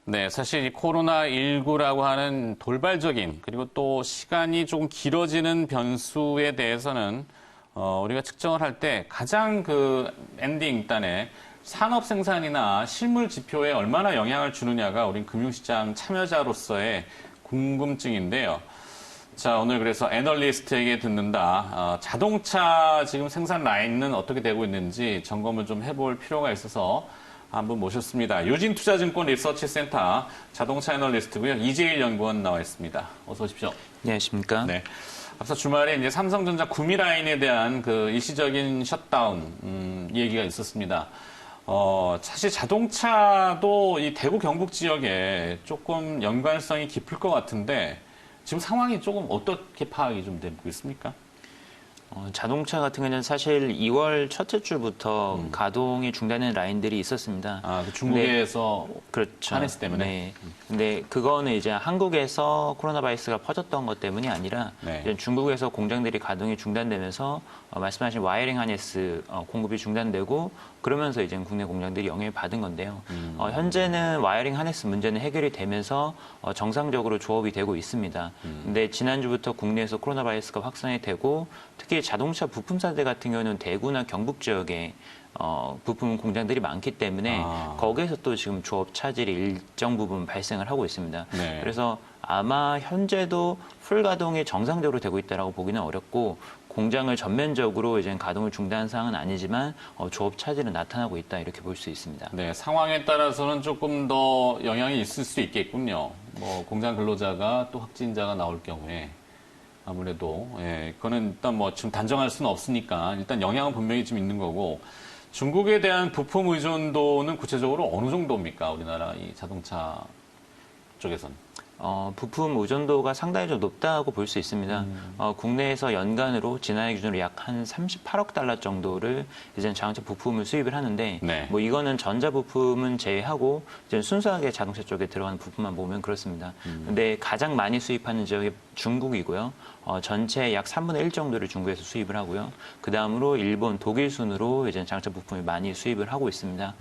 네, 사실 이 코로나19라고 하는 돌발적인 그리고 또 시간이 조금 길어지는 변수에 대해서는 우리가 측정을 할 때 가장 그 엔딩 단에 산업 생산이나 실물 지표에 얼마나 영향을 주느냐가 우리 금융시장 참여자로서의 궁금증인데요. 자, 오늘 그래서 애널리스트에게 듣는다. 자동차 지금 생산 라인은 어떻게 되고 있는지 점검을 좀 해볼 필요가 있어서 한 분 모셨습니다. 유진투자증권 리서치센터 자동차 애널리스트고요. 이재일 연구원 나와 있습니다. 어서 오십시오. 안녕하십니까? 네. 앞서 주말에 이제 삼성전자 구미 라인에 대한 그 일시적인 셧다운 얘기가 있었습니다. 사실 자동차도 이 대구 경북 지역에 조금 연관성이 깊을 것 같은데 지금 상황이 조금 어떻게 파악이 좀 되고 있습니까? 자동차 같은 경우는 사실 2월 첫째 주부터 가동이 중단된 라인들이 있었습니다. 아, 그 중국에서 그렇죠. 하네스 때문에. 네. 근데 그거는 이제 한국에서 코로나 바이러스가 퍼졌던 것 때문이 아니라 네. 이제 중국에서 공장들이 가동이 중단되면서 말씀하신 와이어링 하네스 공급이 중단되고 그러면서 이제 국내 공장들이 영향을 받은 건데요. 현재는 와이어링 하네스 문제는 해결이 되면서 정상적으로 조업이 되고 있습니다. 근데 지난주부터 국내에서 코로나 바이러스가 확산이 되고 특히 자동차 부품사들 같은 경우는 대구나 경북 지역에 부품 공장들이 많기 때문에 거기에서 또 지금 조업 차질이 일정 부분 발생을 하고 있습니다. 네. 그래서 아마 현재도 풀 가동이 정상적으로 되고 있다라고 보기는 어렵고 공장을 전면적으로 이제 가동을 중단한 상황은 아니지만 조업 차질은 나타나고 있다 이렇게 볼 수 있습니다. 네, 상황에 따라서는 조금 더 영향이 있을 수 있겠군요. 뭐 공장 근로자가 또 확진자가 나올 경우에 아무래도 그거는 일단 뭐 지금 단정할 수는 없으니까 일단 영향은 분명히 좀 있는 거고 중국에 대한 부품 의존도는 구체적으로 어느 정도입니까? 우리나라 이 자동차 쪽에서는. 부품 의존도가 상당히 좀 높다고 볼 수 있습니다. 국내에서 연간으로 지난해 기준으로 약 한 38억 달러 정도를 이제 자동차 부품을 수입을 하는데, 네. 뭐 이거는 전자 부품은 제외하고 이제 순수하게 자동차 쪽에 들어가는 부품만 보면 그렇습니다. 근데 가장 많이 수입하는 지역이 중국이고요. 전체 약 3분의 1 정도를 중국에서 수입을 하고요. 그 다음으로 일본, 독일 순으로 이제 자동차 부품을 많이 수입을 하고 있습니다.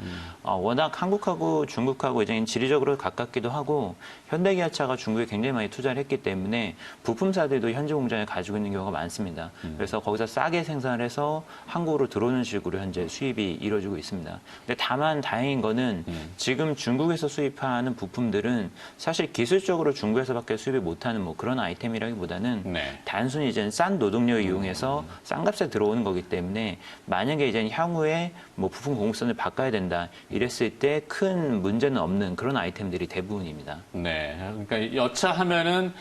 워낙 한국하고 중국하고 이제 지리적으로 가깝기도 하고 현대기아차가 중국에 굉장히 많이 투자를 했기 때문에 부품사들도 현지 공장을 가지고 있는 경우가 많습니다. 그래서 거기서 싸게 생산을 해서 한국으로 들어오는 식으로 현재 수입이 이루어지고 있습니다. 근데 다만 다행인 거는 지금 중국에서 수입하는 부품들은 사실 기술적으로 중국에서밖에 수입을 못하는 뭐 그런 아이템이라기보다는 네. 단순히 이제 싼 노동력을 이용해서 싼 값에 들어오는 거기 때문에 만약에 이제 향후에 뭐 부품 공급선을 바꿔야 된다 이랬을 때 큰 문제는 없는 그런 아이템들이 대부분입니다. 네. 그러니까 여차하면은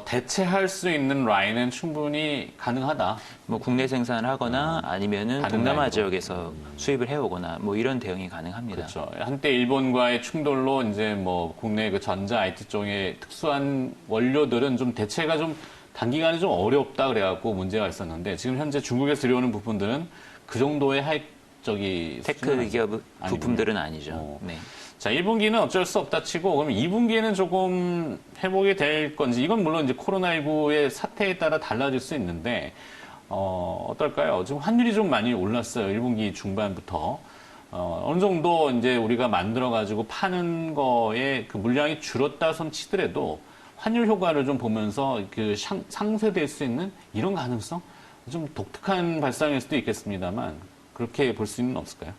대체할 수 있는 라인은 충분히 가능하다. 뭐 국내 생산을 하거나 아니면은 다른 동남아 라인으로. 지역에서 수입을 해오거나 뭐 이런 대응이 가능합니다. 그렇죠. 한때 일본과의 충돌로 이제 뭐 국내 그 전자 IT 쪽의 특수한 원료들은 좀 대체가 좀 단기간에 좀 어렵다 그래갖고 문제가 있었는데 지금 현재 중국에서 들여오는 부품들은 그 정도의 테크 기업 부품들은 아니죠. 네. 자, 1분기는 어쩔 수 없다 치고, 그럼 2분기에는 조금 회복이 될 건지, 이건 물론 이제 코로나19의 사태에 따라 달라질 수 있는데, 어떨까요? 지금 환율이 좀 많이 올랐어요. 1분기 중반부터. 어느 정도 이제 우리가 만들어가지고 파는 거에 그 물량이 줄었다 손 치더라도, 환율 효과를 좀 보면서 그 상쇄될 수 있는 이런 가능성? 좀 독특한 발상일 수도 있겠습니다만, 그렇게 볼 수는 없을까요?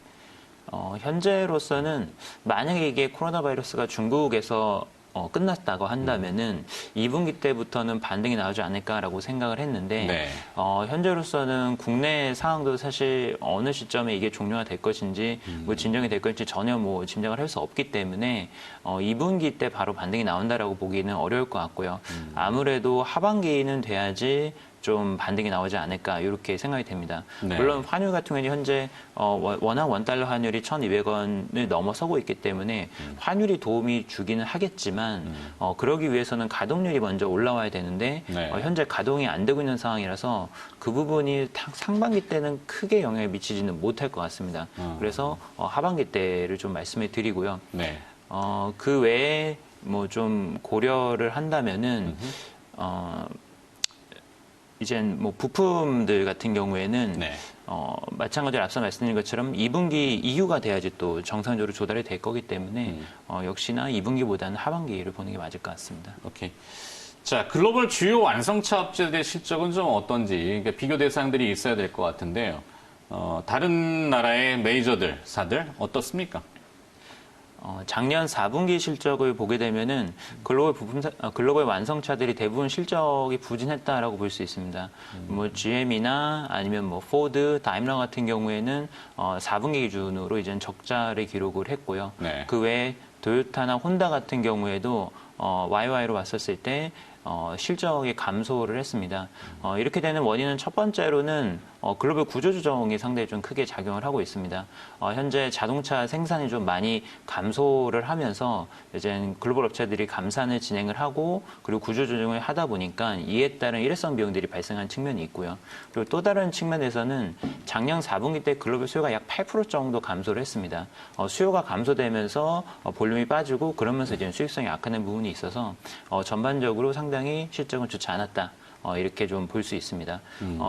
현재로서는 만약에 이게 코로나 바이러스가 중국에서 끝났다고 한다면은 2분기 때부터는 반등이 나오지 않을까라고 생각을 했는데 네. 현재로서는 국내 상황도 사실 어느 시점에 이게 종료가 될 것인지 뭐 진정이 될 것인지 전혀 뭐 짐작을 할 수 없기 때문에 2분기 때 바로 반등이 나온다라고 보기는 어려울 것 같고요. 아무래도 하반기는 돼야지 좀 반등이 나오지 않을까 이렇게 생각이 됩니다. 네. 물론 환율 같은 경우는 현재 워낙 원달러 환율이 1,200원을 넘어서고 있기 때문에 환율이 도움이 주기는 하겠지만 그러기 위해서는 가동률이 먼저 올라와야 되는데 네. 현재 가동이 안 되고 있는 상황이라서 그 부분이 상반기 때는 크게 영향을 미치지는 못할 것 같습니다. 그래서 하반기 때를 좀 말씀을 드리고요. 네. 그 외에 뭐 좀 고려를 한다면은 이젠 뭐 부품들 같은 경우에는 네. 마찬가지로 앞서 말씀드린 것처럼 2분기 이후가 돼야지 또 정상적으로 조달이 될 거기 때문에 역시나 2분기보다는 하반기를 보는 게 맞을 것 같습니다. 오케이. 자, 글로벌 주요 완성차 업체들의 실적은 좀 어떤지 그러니까 비교 대상들이 있어야 될 것 같은데요. 다른 나라의 메이저들, 사들 어떻습니까? 작년 4분기 실적을 보게 되면은 글로벌 완성차들이 대부분 실적이 부진했다라고 볼 수 있습니다. 뭐 GM이나 아니면 뭐 포드, 다임러 같은 경우에는 4분기 기준으로 이제 적자를 기록을 했고요. 네. 그 외에 도요타나 혼다 같은 경우에도 YY로 봤었을 때 실적이 감소를 했습니다. 이렇게 되는 원인은 첫 번째로는 글로벌 구조조정이 상당히 좀 크게 작용을 하고 있습니다. 현재 자동차 생산이 좀 많이 감소를 하면서 이제 글로벌 업체들이 감산을 진행을 하고 그리고 구조조정을 하다 보니까 이에 따른 일회성 비용들이 발생한 측면이 있고요. 그리고 또 다른 측면에서는 작년 4분기 때 글로벌 수요가 약 8% 정도 감소를 했습니다. 수요가 감소되면서 볼륨이 빠지고 그러면서 이제 수익성이 악화된 부분이 있어서 전반적으로 상당히 실적은 좋지 않았다. 이렇게 좀 볼 수 있습니다.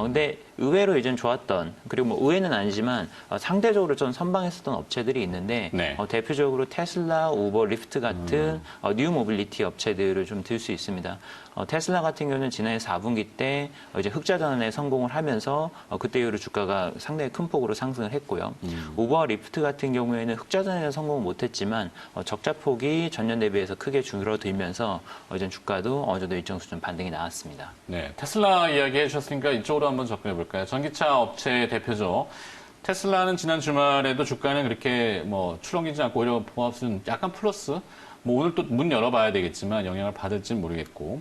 근데 의외로 이젠 좋았던, 그리고 뭐 의외는 아니지만 상대적으로 좀 선방했었던 업체들이 있는데 네. 대표적으로 테슬라, 우버, 리프트 같은 뉴 모빌리티 업체들을 좀 들 수 있습니다. 테슬라 같은 경우는 지난해 4분기 때 이제 흑자 전환에 성공을 하면서 그때 이후로 주가가 상당히 큰 폭으로 상승을 했고요. 우버와 리프트 같은 경우에는 흑자 전환에 성공을 못했지만 적자 폭이 전년 대비해서 크게 줄어들면서 이제 주가도 어느 정도 일정 수준 반등이 나왔습니다. 네, 테슬라 이야기 해주셨으니까 이쪽으로 한번 접근해 볼까요? 전기차 업체 대표죠. 테슬라는 지난 주말에도 주가는 그렇게 뭐 출렁이지 않고 오히려 보합수는 약간 플러스. 뭐 오늘 또 문 열어봐야 되겠지만 영향을 받을지는 모르겠고.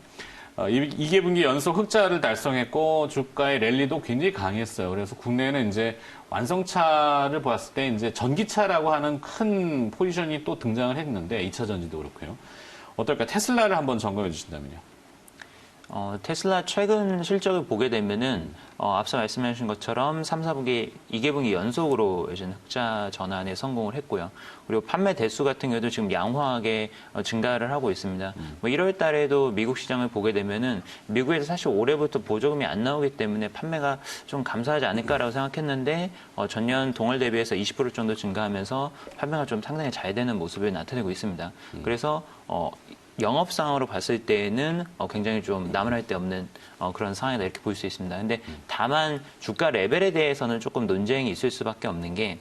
2개분기 연속 흑자를 달성했고 주가의 랠리도 굉장히 강했어요. 그래서 국내에는 이제 완성차를 보았을 때 이제 전기차라고 하는 큰 포지션이 또 등장을 했는데 2차 전지도 그렇고요. 어떨까? 테슬라를 한번 점검해 주신다면요. 테슬라 최근 실적을 보게 되면은 앞서 말씀하신 것처럼 3, 4분기, 2개분기 연속으로 이제 흑자 전환에 성공을 했고요. 그리고 판매 대수 같은 경우도 지금 양호하게 증가를 하고 있습니다. 뭐 1월 달에도 미국 시장을 보게 되면은 미국에서 사실 올해부터 보조금이 안 나오기 때문에 판매가 좀 감소하지 않을까라고 생각했는데 전년 동월 대비해서 20% 정도 증가하면서 판매가 좀 상당히 잘 되는 모습을 나타내고 있습니다. 그래서 영업상으로 봤을 때는 굉장히 좀 나무랄 데 없는 그런 상황이다 이렇게 볼 수 있습니다. 근데 다만 주가 레벨에 대해서는 조금 논쟁이 있을 수밖에 없는 게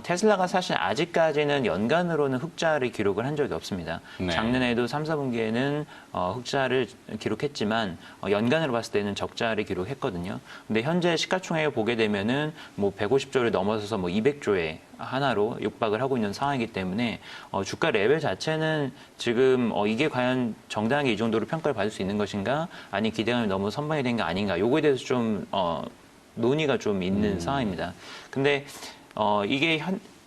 테슬라가 사실 아직까지는 연간으로는 흑자를 기록을 한 적이 없습니다. 네. 작년에도 3, 4분기에는 흑자를 기록했지만 연간으로 봤을 때는 적자를 기록했거든요. 근데 현재 시가총액을 보게 되면은 뭐 150조를 넘어서서 뭐 200조에 하나로 육박을 하고 있는 상황이기 때문에 주가 레벨 자체는 지금 이게 과연 정당하게 이 정도로 평가를 받을 수 있는 것인가 아니 기대감이 너무 선방이 된 거 아닌가 요거에 대해서 좀 논의가 좀 있는 상황입니다. 근데 이게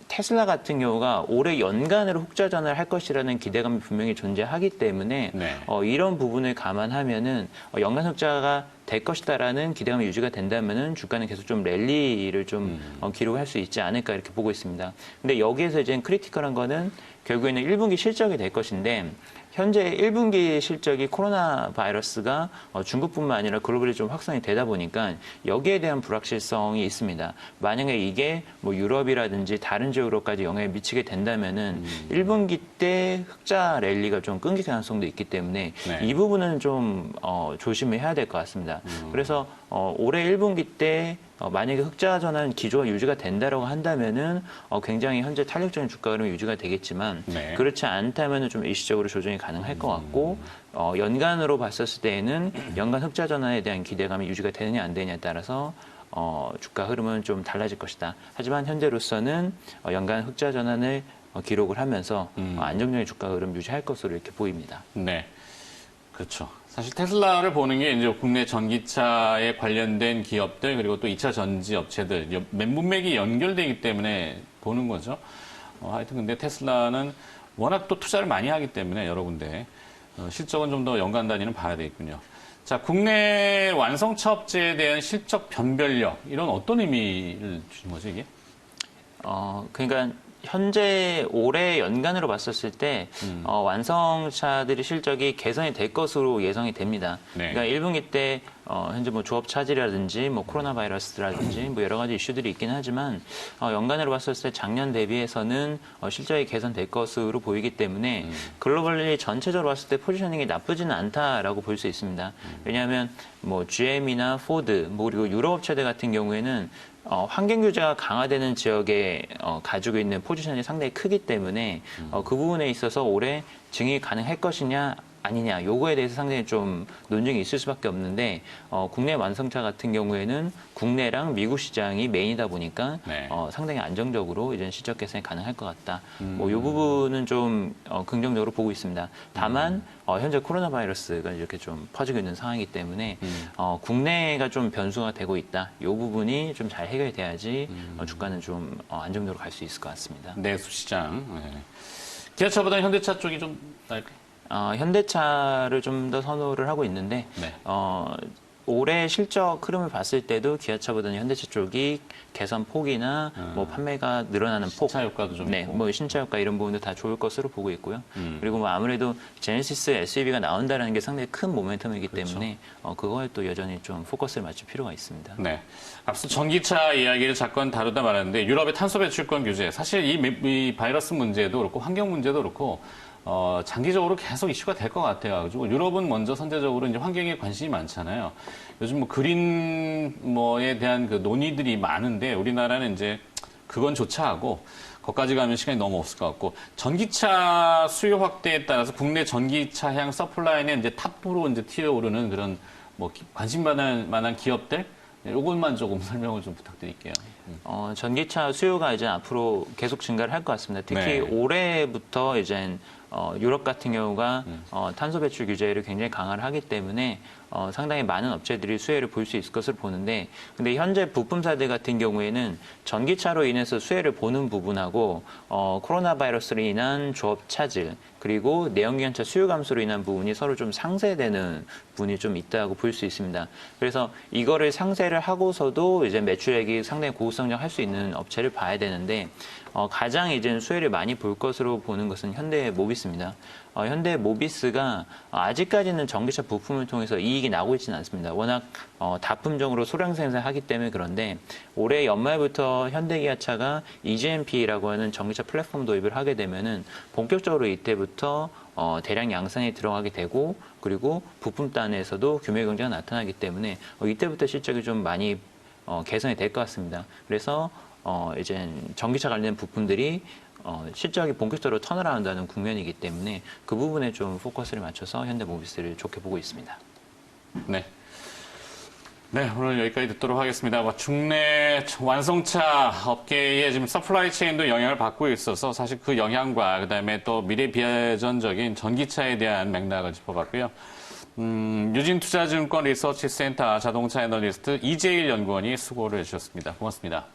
테슬라 같은 경우가 올해 연간으로 흑자 전환을 할 것이라는 기대감이 분명히 존재하기 때문에 네. 이런 부분을 감안하면은 연간 흑자가 될 것이다라는 기대감이 유지가 된다면은 주가는 계속 좀 랠리를 좀 기록할 수 있지 않을까 이렇게 보고 있습니다. 근데 여기에서 이제 크리티컬한 거는 결국에는 1분기 실적이 될 것인데 현재 1분기 실적이 코로나 바이러스가 중국뿐만 아니라 글로벌리 좀 확산이 되다 보니까 여기에 대한 불확실성이 있습니다. 만약에 이게 뭐 유럽이라든지 다른 지역으로까지 영향을 미치게 된다면은 1분기 때 흑자 랠리가 좀 끊길 가능성도 있기 때문에 네. 이 부분은 좀 조심해야 될 것 같습니다. 그래서 올해 1분기 때 만약에 흑자 전환 기조가 유지가 된다라고 한다면은 굉장히 현재 탄력적인 주가 흐름이 유지가 되겠지만 네. 그렇지 않다면은 좀 일시적으로 조정이 가능할 것 같고 연간으로 봤었을 때에는 연간 흑자 전환에 대한 기대감이 유지가 되느냐 안 되느냐에 따라서 주가 흐름은 좀 달라질 것이다. 하지만 현재로서는 연간 흑자 전환을 기록을 하면서 안정적인 주가 흐름 유지할 것으로 이렇게 보입니다. 네. 그렇죠. 사실 테슬라를 보는 게 이제 국내 전기차에 관련된 기업들 그리고 또 2차 전지 업체들 문맥이 연결되기 때문에 보는 거죠. 하여튼 근데 테슬라는 워낙 또 투자를 많이 하기 때문에 여러 군데 실적은 좀 더 연간 단위는 봐야 되겠군요. 자, 국내 완성차 업체에 대한 실적 변별력 이런 어떤 의미를 주는 거죠 이게? 그러니까 현재 올해 연간으로 봤었을 때 완성차들의 실적이 개선이 될 것으로 예상이 됩니다. 네. 그러니까 1분기 때 현재 뭐 조업 차질이라든지 뭐 코로나 바이러스라든지 뭐 여러 가지 이슈들이 있긴 하지만 연간으로 봤었을 때 작년 대비해서는 실적이 개선될 것으로 보이기 때문에 글로벌리 전체적으로 봤을 때 포지셔닝이 나쁘지는 않다라고 볼 수 있습니다. 왜냐하면 뭐 GM이나 포드, 뭐 그리고 유럽 업체들 같은 경우에는 환경 규제가 강화되는 지역에 가지고 있는 포지션이 상당히 크기 때문에 그 부분에 있어서 올해 증액이 가능할 것이냐 아니냐 요거에 대해서 상당히 좀 논쟁이 있을 수밖에 없는데 국내 완성차 같은 경우에는 국내랑 미국 시장이 메인이다 보니까 네. 상당히 안정적으로 이제 실적 개선이 가능할 것 같다. 뭐 요 부분은 좀 긍정적으로 보고 있습니다. 다만 현재 코로나 바이러스가 이렇게 좀 퍼지고 있는 상황이기 때문에 국내가 좀 변수가 되고 있다. 요 부분이 좀 잘 해결이 돼야지 주가는 좀 안정적으로 갈 수 있을 것 같습니다. 내수 시장. 네. 기아차보다는 현대차 쪽이 좀 나을까요? 현대차를 좀 더 선호를 하고 있는데 네. 올해 실적 흐름을 봤을 때도 기아차보다는 현대차 쪽이 개선 폭이나 뭐 판매가 늘어나는 폭, 신차 효과도 좀 네, 있고. 뭐 신차 효과 이런 부분도 다 좋을 것으로 보고 있고요. 그리고 뭐 아무래도 제네시스 SUV가 나온다는 게 상당히 큰 모멘텀이기 때문에 그거에 또 여전히 좀 포커스를 맞출 필요가 있습니다. 네. 앞서 전기차 이야기를 잠깐 다루다 말았는데 유럽의 탄소 배출권 규제, 사실 이 바이러스 문제도 그렇고 환경 문제도 그렇고 장기적으로 계속 이슈가 될 것 같아요. 가지고 유럽은 먼저 선제적으로 이제 환경에 관심이 많잖아요. 요즘 뭐 그린 뭐에 대한 그 논의들이 많은데 우리나라는 이제 그건 조차하고 거기까지 가면 시간이 너무 없을 것 같고 전기차 수요 확대에 따라서 국내 전기차향 서플라인에 이제 탑으로 이제 튀어오르는 그런 뭐 관심 만한 기업들 이것만 조금 설명을 좀 부탁드릴게요. 전기차 수요가 이제 앞으로 계속 증가를 할 것 같습니다. 특히 네. 올해부터 이제 유럽 같은 경우가 탄소 배출 규제를 굉장히 강화를 하기 때문에 상당히 많은 업체들이 수혜를 볼 수 있을 것으로 보는데 근데 현재 부품사들 같은 경우에는 전기차로 인해서 수혜를 보는 부분하고 코로나 바이러스로 인한 조업 차질 그리고 내연기관차 수요 감소로 인한 부분이 서로 좀 상쇄되는 부분이 좀 있다고 볼 수 있습니다. 그래서 이거를 상쇄를 하고서도 이제 매출액이 상당히 고성장할 수 있는 업체를 봐야 되는데 가장 이제 수혜를 많이 볼 것으로 보는 것은 현대 모비스입니다. 현대 모비스가 아직까지는 전기차 부품을 통해서 이익이 나고 있지는 않습니다. 워낙 다품종으로 소량 생산하기 때문에 그런데 올해 연말부터 현대기아차가 EGMP라고 하는 전기차 플랫폼 도입을 하게 되면은 본격적으로 이때부터 대량 양산에 들어가게 되고 그리고 부품단에서도 규모 경제가 나타나기 때문에 이때부터 실적이 좀 많이 개선이 될 것 같습니다. 그래서 이제 전기차 관련 부품들이 실적이 본격적으로 턴어라운드하는 국면이기 때문에 그 부분에 좀 포커스를 맞춰서 현대모비스를 좋게 보고 있습니다. 네. 네, 오늘 여기까지 듣도록 하겠습니다. 국내 완성차 업계의 지금 서플라이 체인도 영향을 받고 있어서 사실 그 영향과 그다음에 또 미래 비전적인 전기차에 대한 맥락을 짚어봤고요. 유진투자증권 리서치센터 자동차 애널리스트 이재일 연구원이 수고를 해주셨습니다. 고맙습니다.